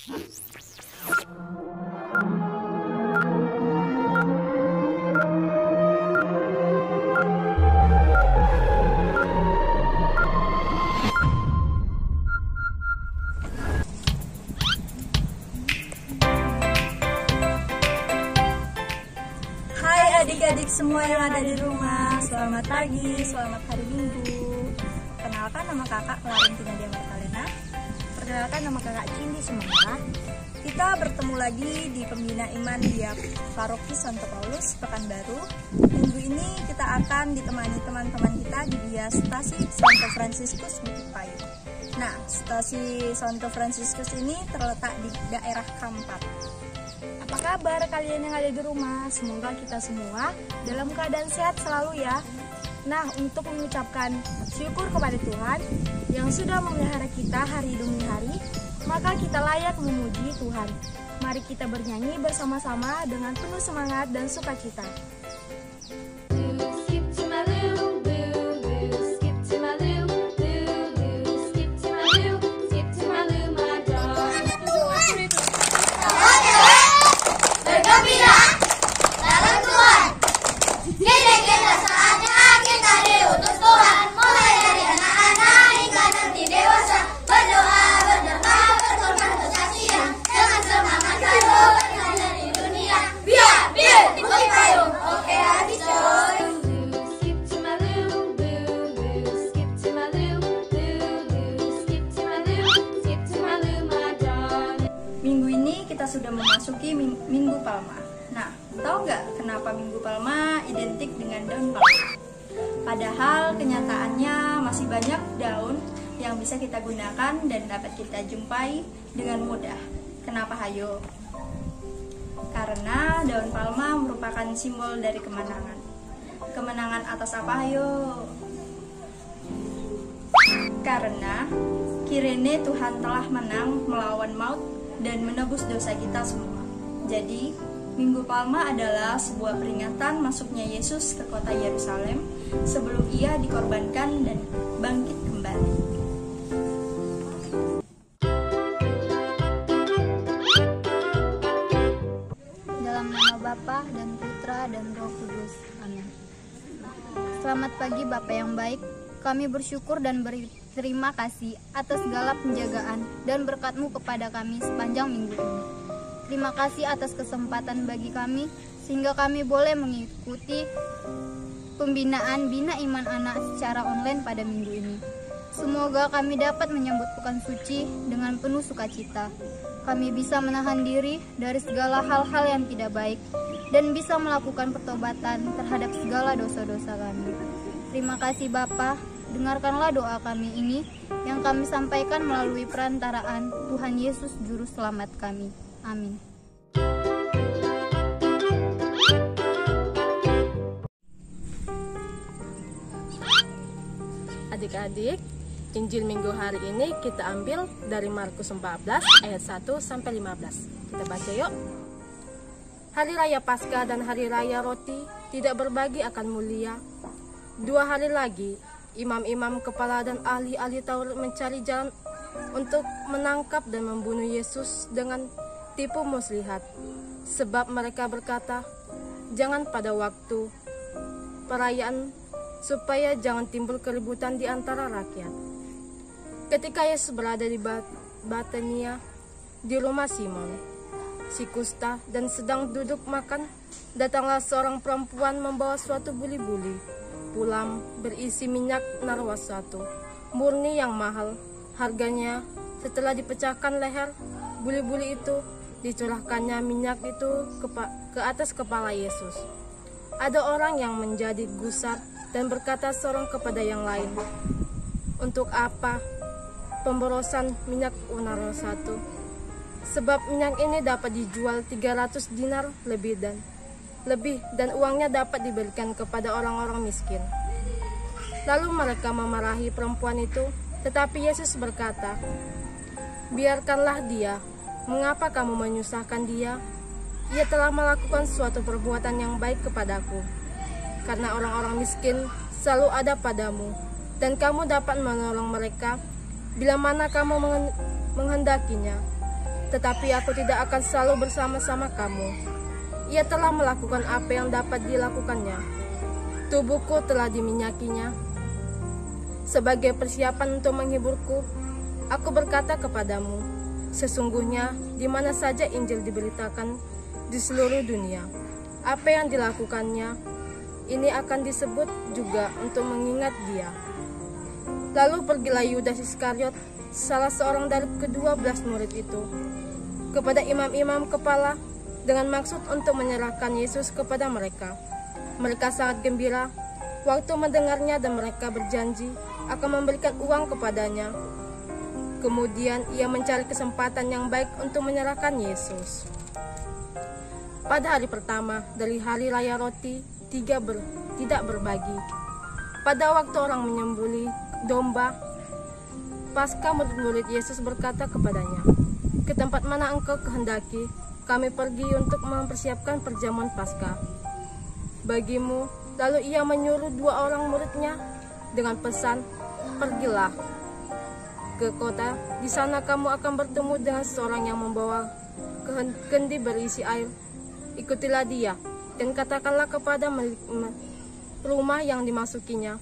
Adik-adik semua yang ada di rumah, selamat pagi, selamat hari Minggu. Perkenalkan, nama kakak Valentina Dia Martalena. Perkenalkan, nama kakak Cindy Sumantara. Kita bertemu lagi di Pembina Iman di Paroki Santo Paulus, Pekanbaru. Minggu ini kita akan ditemani teman-teman kita di Stasi Santo Fransiskus Bukit Payu. Nah, Stasi Santo Fransiskus ini terletak di daerah Kampat. Apa kabar kalian yang ada di rumah? Semoga kita semua dalam keadaan sehat selalu ya. Nah, untuk mengucapkan syukur kepada Tuhan yang sudah memelihara kita hari demi hari, maka kita layak memuji Tuhan. Mari kita bernyanyi bersama-sama dengan penuh semangat dan sukacita. Minggu ini kita sudah memasuki Minggu Palma. Nah, tahu nggak kenapa Minggu Palma identik dengan daun palma? Padahal kenyataannya masih banyak daun yang bisa kita gunakan dan dapat kita jumpai dengan mudah. Kenapa hayo? Karena daun palma merupakan simbol dari kemenangan. Kemenangan atas apa hayo? Karena kirene Tuhan telah menang melawan maut dan menebus dosa kita semua. Jadi, Minggu Palma adalah sebuah peringatan masuknya Yesus ke kota Yerusalem sebelum ia dikorbankan dan bangkit kembali. Dalam nama Bapa dan Putra dan Roh Kudus. Amin. Selamat pagi Bapak yang baik. Kami bersyukur dan berterima kasih atas segala penjagaan dan berkat-Mu kepada kami sepanjang minggu ini. Terima kasih atas kesempatan bagi kami sehingga kami boleh mengikuti pembinaan Bina Iman Anak secara online pada minggu ini. Semoga kami dapat menyambut pekan suci dengan penuh sukacita. Kami bisa menahan diri dari segala hal-hal yang tidak baik dan bisa melakukan pertobatan terhadap segala dosa-dosa kami. Terima kasih Bapa, dengarkanlah doa kami ini yang kami sampaikan melalui perantaraan Tuhan Yesus Juru Selamat kami. Amin. Adik-adik, Injil Minggu hari ini kita ambil dari Markus 14 ayat 1 sampai 15. Kita baca yuk. Hari Raya Paskah dan Hari Raya Roti tidak berbagi akan mulia. 2 hari lagi, imam-imam kepala dan ahli-ahli Taurat mencari jalan untuk menangkap dan membunuh Yesus dengan tipu muslihat. Sebab mereka berkata, jangan pada waktu perayaan supaya jangan timbul keributan di antara rakyat. Ketika Yesus berada di Betania, di rumah Simon, si kusta, dan sedang duduk makan, datanglah seorang perempuan membawa suatu buli-buli pulam berisi minyak narwasatu murni yang mahal. Harganya setelah dipecahkan leher buli-buli itu, dicurahkannya minyak itu ke atas kepala Yesus. Ada orang yang menjadi gusar dan berkata seorang kepada yang lain, untuk apa pemborosan minyak narwasatu? Sebab minyak ini dapat dijual 300 dinar lebih dan uangnya dapat diberikan kepada orang-orang miskin. Lalu mereka memarahi perempuan itu, tetapi Yesus berkata, biarkanlah dia. Mengapa kamu menyusahkan dia? Ia telah melakukan suatu perbuatan yang baik kepadaku. Karena orang-orang miskin selalu ada padamu, dan kamu dapat menolong mereka bila mana kamu menghendakinya. tetapi aku tidak akan selalu bersama-sama kamu. Ia telah melakukan apa yang dapat dilakukannya. Tubuhku telah diminyakinya. Sebagai persiapan untuk menghiburku, aku berkata kepadamu, sesungguhnya di mana saja Injil diberitakan di seluruh dunia, apa yang dilakukannya, ini akan disebut juga untuk mengingat dia. Lalu pergilah Yudas Iskariot, salah seorang dari ke-12 murid itu, kepada imam-imam kepala dengan maksud untuk menyerahkan Yesus kepada mereka. Mereka sangat gembira waktu mendengarnya dan mereka berjanji akan memberikan uang kepadanya. Kemudian ia mencari kesempatan yang baik untuk menyerahkan Yesus. Pada hari pertama dari hari raya roti tidak berbagi, pada waktu orang menyembelih domba Paskah, murid-murid Yesus berkata kepadanya, "Ke tempat mana engkau kehendaki kami pergi untuk mempersiapkan perjamuan Paskah bagimu?" Lalu ia menyuruh 2 orang muridnya dengan pesan, "Pergilah ke kota, di sana kamu akan bertemu dengan seorang yang membawa kendi berisi air. Ikutilah dia, dan katakanlah kepada rumah yang dimasukinya,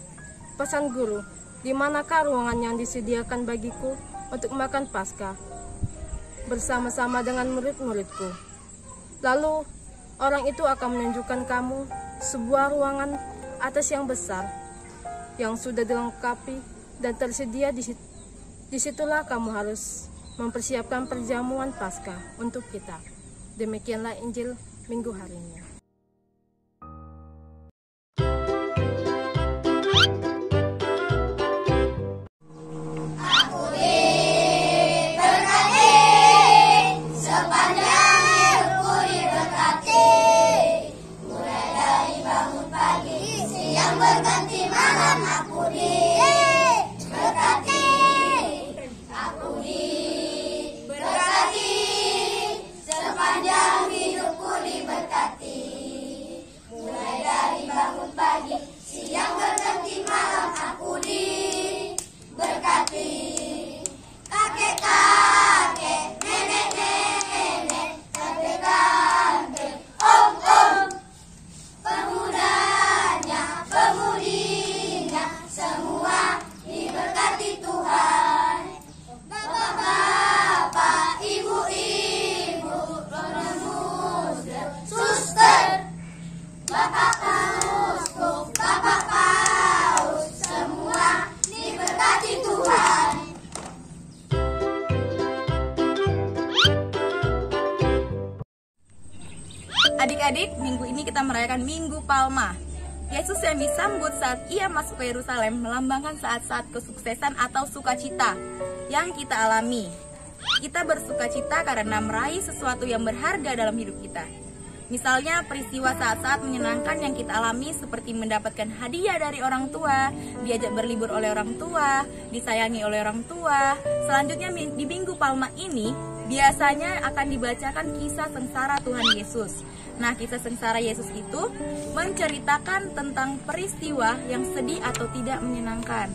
'Pesan Guru, di manakah ruangan yang disediakan bagiku untuk makan Paskah bersama-sama dengan murid-muridku?' Lalu orang itu akan menunjukkan kamu sebuah ruangan atas yang besar, yang sudah dilengkapi dan tersedia di situ. Disitulah kamu harus mempersiapkan perjamuan Paskah untuk kita." Demikianlah Injil minggu hari ini. Adik-adik, minggu ini kita merayakan Minggu Palma. Yesus yang disambut saat ia masuk ke Yerusalem melambangkan saat-saat kesuksesan atau sukacita yang kita alami. Kita bersukacita karena meraih sesuatu yang berharga dalam hidup kita. Misalnya peristiwa saat-saat menyenangkan yang kita alami seperti mendapatkan hadiah dari orang tua, diajak berlibur oleh orang tua, disayangi oleh orang tua. Selanjutnya di Minggu Palma ini biasanya akan dibacakan kisah sengsara Tuhan Yesus. Nah, kisah sengsara Yesus itu menceritakan tentang peristiwa yang sedih atau tidak menyenangkan.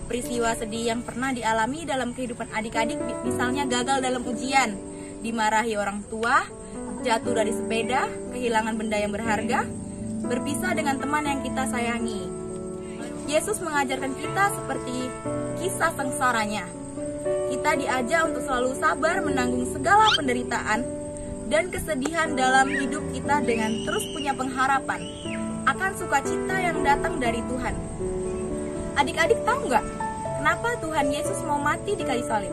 Peristiwa sedih yang pernah dialami dalam kehidupan adik-adik, misalnya gagal dalam ujian, dimarahi orang tua, jatuh dari sepeda, kehilangan benda yang berharga, berpisah dengan teman yang kita sayangi. Yesus mengajarkan kita seperti kisah sengsaranya. Kita diajak untuk selalu sabar menanggung segala penderitaan dan kesedihan dalam hidup kita dengan terus punya pengharapan akan sukacita yang datang dari Tuhan. Adik-adik tahu nggak kenapa Tuhan Yesus mau mati di kayu salib?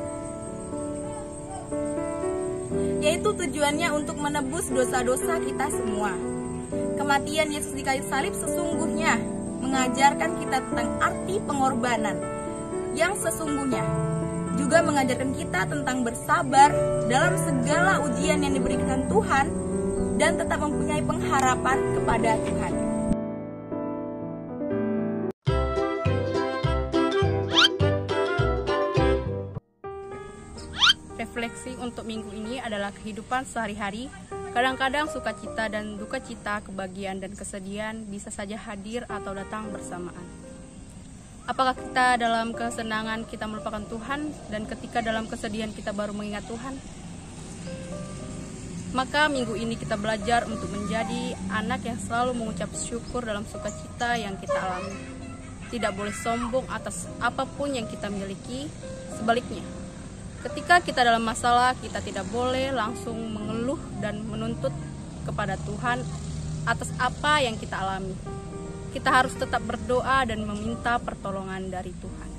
Yaitu tujuannya untuk menebus dosa-dosa kita semua. Kematian Yesus di kayu salib sesungguhnya mengajarkan kita tentang arti pengorbanan yang sesungguhnya, juga mengajarkan kita tentang bersabar dalam segala ujian yang diberikan Tuhan dan tetap mempunyai pengharapan kepada Tuhan. Refleksi untuk minggu ini adalah kehidupan sehari-hari. Kadang-kadang sukacita dan duka cita, kebahagiaan dan kesedihan bisa saja hadir atau datang bersamaan. Apakah kita dalam kesenangan kita melupakan Tuhan, dan ketika dalam kesedihan kita baru mengingat Tuhan? Maka minggu ini kita belajar untuk menjadi anak yang selalu mengucap syukur dalam sukacita yang kita alami. Tidak boleh sombong atas apapun yang kita miliki. Sebaliknya, ketika kita dalam masalah, kita tidak boleh langsung mengeluh dan menuntut kepada Tuhan atas apa yang kita alami. Kita harus tetap berdoa dan meminta pertolongan dari Tuhan.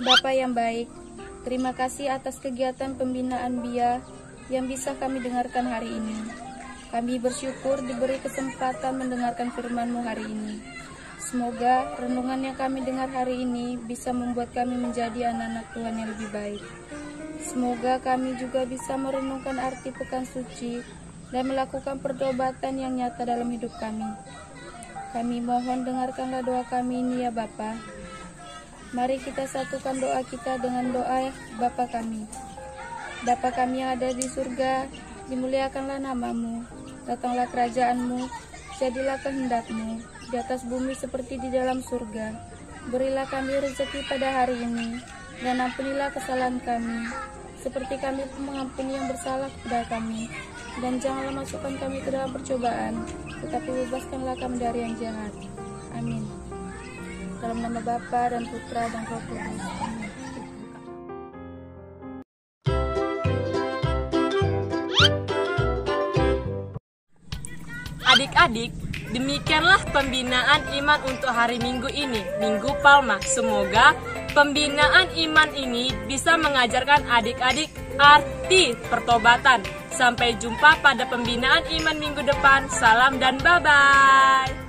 Bapa yang baik, terima kasih atas kegiatan pembinaan BIA yang bisa kami dengarkan hari ini. Kami bersyukur diberi kesempatan mendengarkan firman-Mu hari ini. Semoga renungan yang kami dengar hari ini bisa membuat kami menjadi anak-anak Tuhan yang lebih baik. Semoga kami juga bisa merenungkan arti pekan suci dan melakukan pertobatan yang nyata dalam hidup kami. Kami mohon dengarkanlah doa kami ini ya Bapa. Mari kita satukan doa kita dengan doa Bapa kami. Bapa kami yang ada di surga, dimuliakanlah nama-Mu, datanglah kerajaan-Mu, jadilah kehendak-Mu, di atas bumi seperti di dalam surga. Berilah kami rezeki pada hari ini, dan ampunilah kesalahan kami, seperti kami pun mengampuni yang bersalah kepada kami. Dan janganlah masukkan kami ke dalam percobaan, tetapi bebaskanlah kami dari yang jahat. Amin. Dalam nama Bapa dan Putra dan Roh Kudus. Amin. Adik-adik, demikianlah pembinaan iman untuk hari Minggu ini, Minggu Palma. Semoga pembinaan iman ini bisa mengajarkan adik-adik arti pertobatan. Sampai jumpa pada pembinaan iman minggu depan. Salam dan bye-bye.